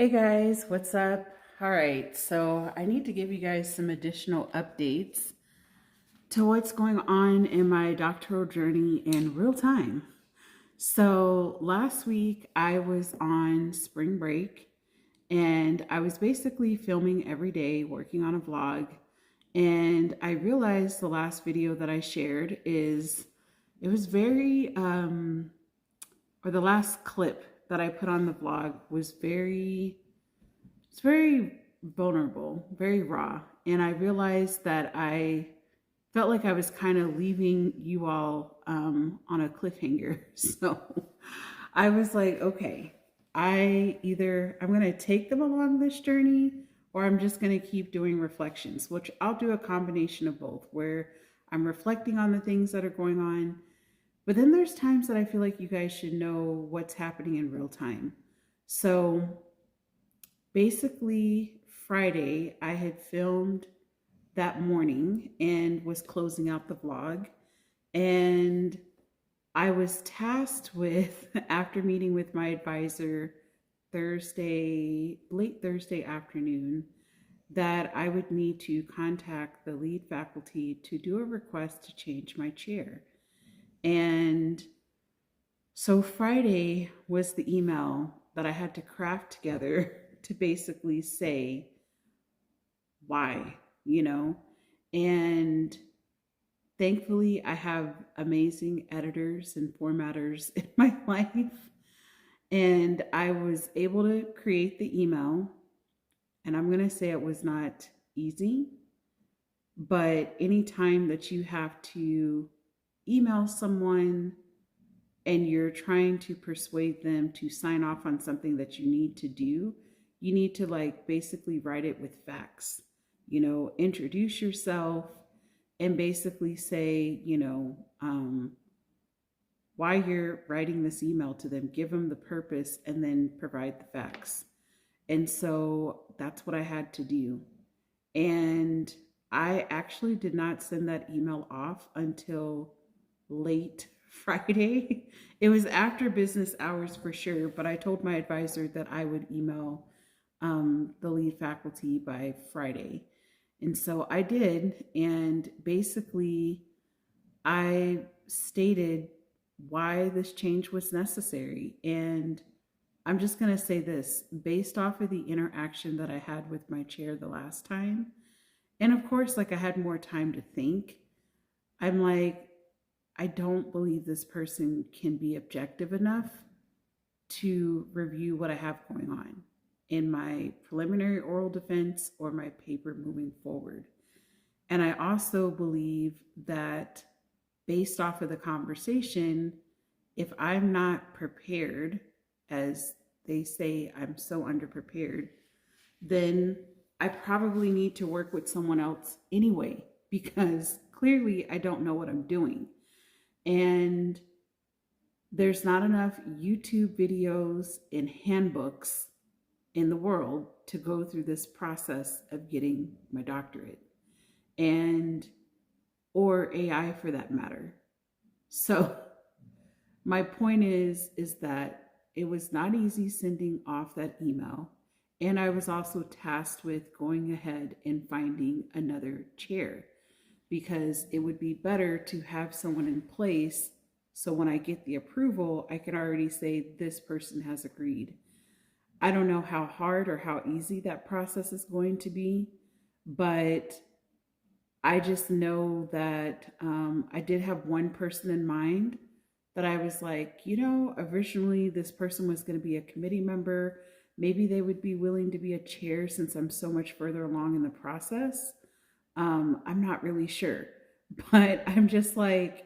Hey guys, what's up? All right, so I need to give you guys some additional updates to what's going on in my doctoral journey in real time. So last week I was on spring break and I was basically filming every day, working on a vlog. And I realized the last video that I shared it was or the last clip that I put on the vlog was it's very vulnerable, very raw. And I realized that I felt like I was kind of leaving you all on a cliffhanger. So I was like, okay, I'm going to take them along this journey or I'm just going to keep doing reflections, which I'll do a combination of both where I'm reflecting on the things that are going on. But then there's times that I feel like you guys should know what's happening in real time. So basically, Friday, I had filmed that morning and was closing out the vlog. And I was tasked with, after meeting with my advisor late Thursday afternoon, that I would need to contact the lead faculty to do a request to change my chair. And so Friday was the email that I had to craft together to basically say why, you know? And thankfully, I have amazing editors and formatters in my life. And I was able to create the email. And I'm going to say it was not easy, but anytime that you have to email someone and you're trying to persuade them to sign off on something that you need to do, you need to like basically write it with facts. Introduce yourself and basically say, why you're writing this email to them, give them the purpose, and then provide the facts. And so that's what I had to do. And I actually did not send that email off until late Friday. It was after business hours for sure, but I told my advisor that I would email the lead faculty by Friday. And so I did. And basically, I stated why this change was necessary. And I'm just going to say this based off of the interaction that I had with my chair the last time. And of course, like I had more time to think. I'm like, I don't believe this person can be objective enough to review what I have going on in my preliminary oral defense or my paper moving forward. And I also believe that based off of the conversation, if I'm not prepared, as they say I'm so underprepared, then I probably need to work with someone else anyway, because clearly I don't know what I'm doing. And there's not enough YouTube videos and handbooks in the world to go through this process of getting my doctorate and or AI for that matter. So my point is that it was not easy sending off that email, and I was also tasked with going ahead and finding another chair because it would be better to have someone in place so when I get the approval, I can already say this person has agreed. I don't know how hard or how easy that process is going to be, but I just know that I did have one person in mind that I was like, originally this person was going to be a committee member. Maybe they would be willing to be a chair since I'm so much further along in the process. I'm not really sure, but I'm just like,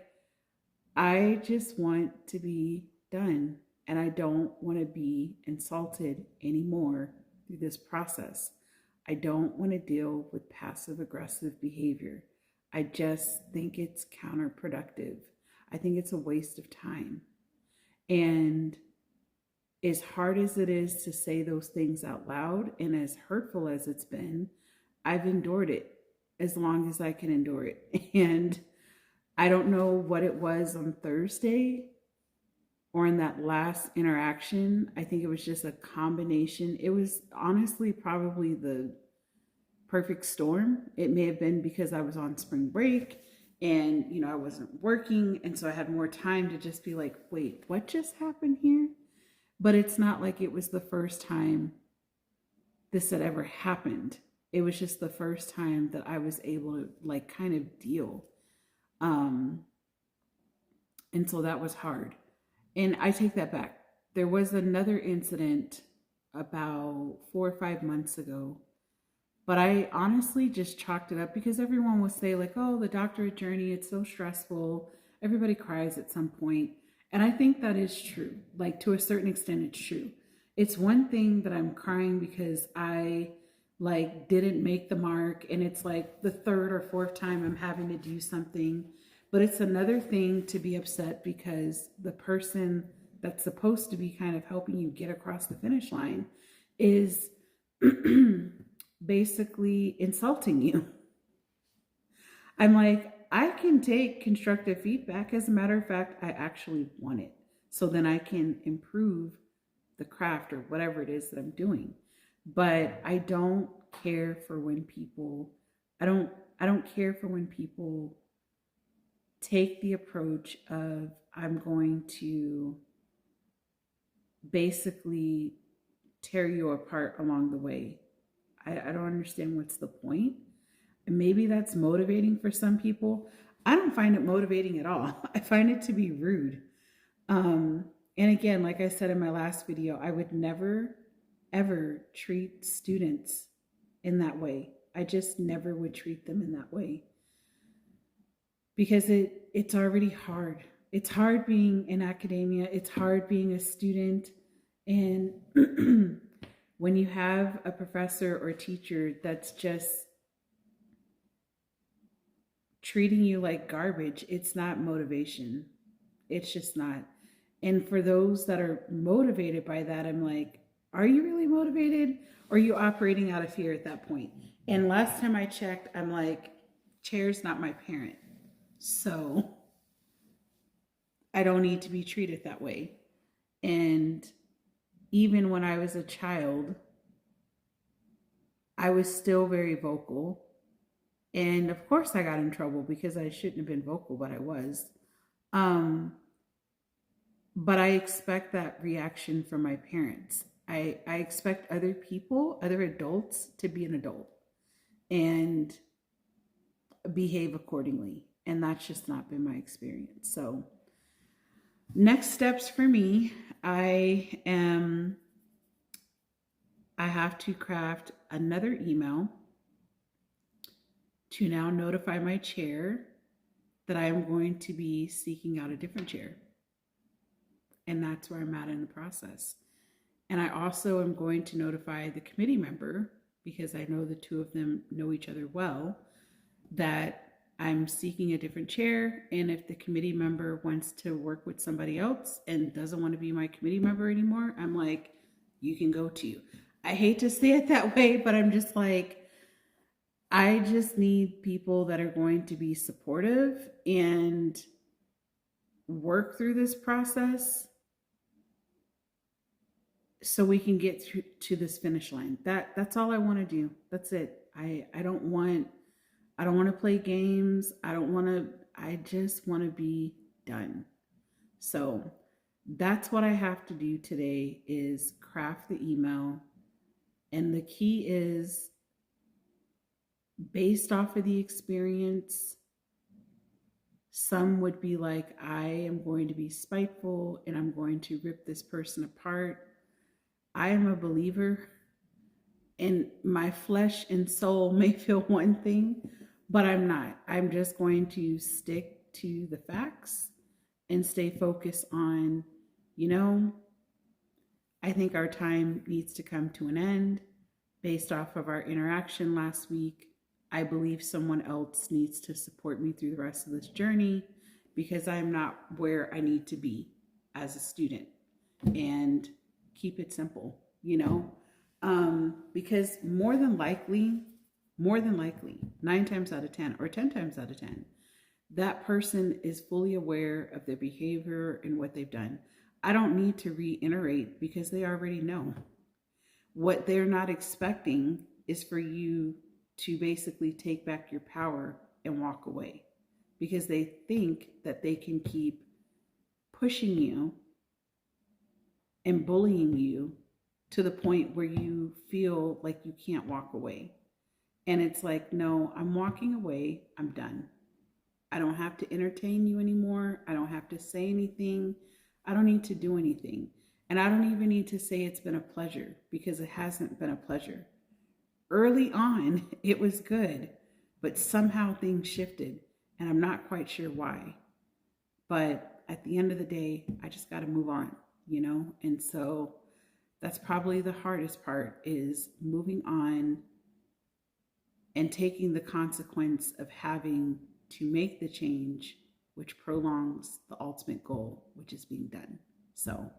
I just want to be done and I don't want to be insulted anymore through this process. I don't want to deal with passive aggressive behavior. I just think it's counterproductive. I think it's a waste of time. And as hard as it is to say those things out loud and as hurtful as it's been, I've endured it as long as I can endure it. And I don't know what it was on Thursday, or in that last interaction, I think it was just a combination. It was honestly probably the perfect storm. It may have been because I was on spring break and, I wasn't working. And so I had more time to just be like, wait, what just happened here? But it's not like it was the first time this had ever happened. It was just the first time that I was able to like kind of deal. Um, and so that was hard. And I take that back. There was another incident about 4 or 5 months ago, but I honestly just chalked it up because everyone will say, like, oh, the doctorate journey, it's so stressful. Everybody cries at some point. And I think that is true. Like, to a certain extent, it's true. It's one thing that I'm crying because I like didn't make the mark and it's like the third or fourth time I'm having to do something. But it's another thing to be upset because the person that's supposed to be kind of helping you get across the finish line is basically insulting you. I'm like, I can take constructive feedback. As a matter of fact, I actually want it. So then I can improve the craft or whatever it is that I'm doing. But I don't care for when people I don't care for when people take the approach of I'm going to basically tear you apart along the way. I don't understand what's the point. And maybe that's motivating for some people. I don't find it motivating at all. I find it to be rude. Um, and again, like I said in my last video, I would never, ever treat students in that way. I just never would treat them in that way because it's already hard. It's hard being in academia. It's hard being a student. And when you have a professor or teacher that's just treating you like garbage, it's not motivation. It's just not. And for those that are motivated by that, I'm like, are you really motivated? Or are you operating out of fear at that point? And last time I checked, I'm like, chair's not my parent. So I don't need to be treated that way. And even when I was a child, I was still very vocal. And of course I got in trouble because I shouldn't have been vocal, but I was. But I expect that reaction from my parents. I expect other people, other adults, to be an adult and behave accordingly. And that's just not been my experience. So next steps for me, I have to craft another email to now notify my chair that I am going to be seeking out a different chair. And that's where I'm at in the process. And I also am going to notify the committee member, because I know the two of them know each other well, that I'm seeking a different chair. And if the committee member wants to work with somebody else and doesn't want to be my committee member anymore, I'm like, you can go to. I hate to say it that way, but I'm just like, I just need people that are going to be supportive and work through this process so we can get through to this finish line. That's all I want to do. That's it. I don't want to play games. I just want to be done. So that's what I have to do today, is craft the email. And the key is, based off of the experience, some would be like, I am going to be spiteful and I'm going to rip this person apart. I am a believer, and my flesh and soul may feel one thing, but I'm not. I'm just going to stick to the facts and stay focused on, I think our time needs to come to an end based off of our interaction last week. I believe someone else needs to support me through the rest of this journey because I'm not where I need to be as a student. And keep it simple, because more than likely, 9 times out of 10 or 10 times out of 10, that person is fully aware of their behavior and what they've done. I don't need to reiterate because they already know. What they're not expecting is for you to basically take back your power and walk away because they think that they can keep pushing you and bullying you to the point where you feel like you can't walk away. And it's like, no, I'm walking away. I'm done. I don't have to entertain you anymore. I don't have to say anything. I don't need to do anything. And I don't even need to say it's been a pleasure because it hasn't been a pleasure. Early on, it was good, but somehow things shifted and I'm not quite sure why. But at the end of the day, I just got to move on, you know? And so that's probably the hardest part is moving on and taking the consequence of having to make the change, which prolongs the ultimate goal, which is being done. So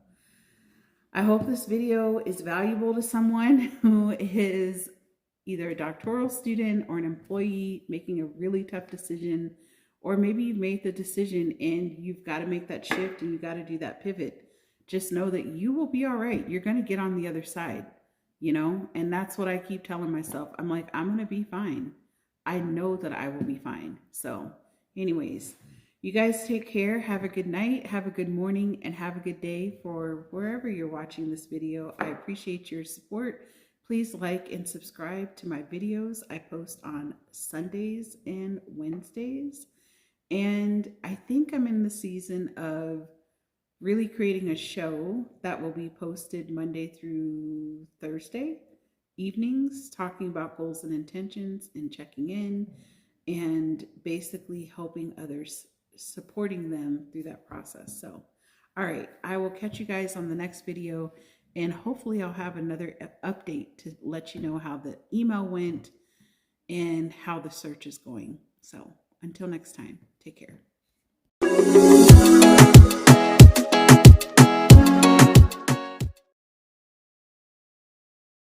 I hope this video is valuable to someone who is either a doctoral student or an employee making a really tough decision, or maybe you've made the decision and you've got to make that shift and you got to do that pivot. Just know that you will be all right. You're going to get on the other side, you know? And that's what I keep telling myself. I'm like, I'm going to be fine. I know that I will be fine. So anyways, you guys take care. Have a good night. Have a good morning and have a good day for wherever you're watching this video. I appreciate your support. Please like and subscribe to my videos. I post on Sundays and Wednesdays. And I think I'm in the season of really creating a show that will be posted Monday through Thursday evenings, talking about goals and intentions and checking in and basically helping others, supporting them through that process. So, all right, I will catch you guys on the next video and hopefully I'll have another update to let you know how the email went and how the search is going. So until next time, take care.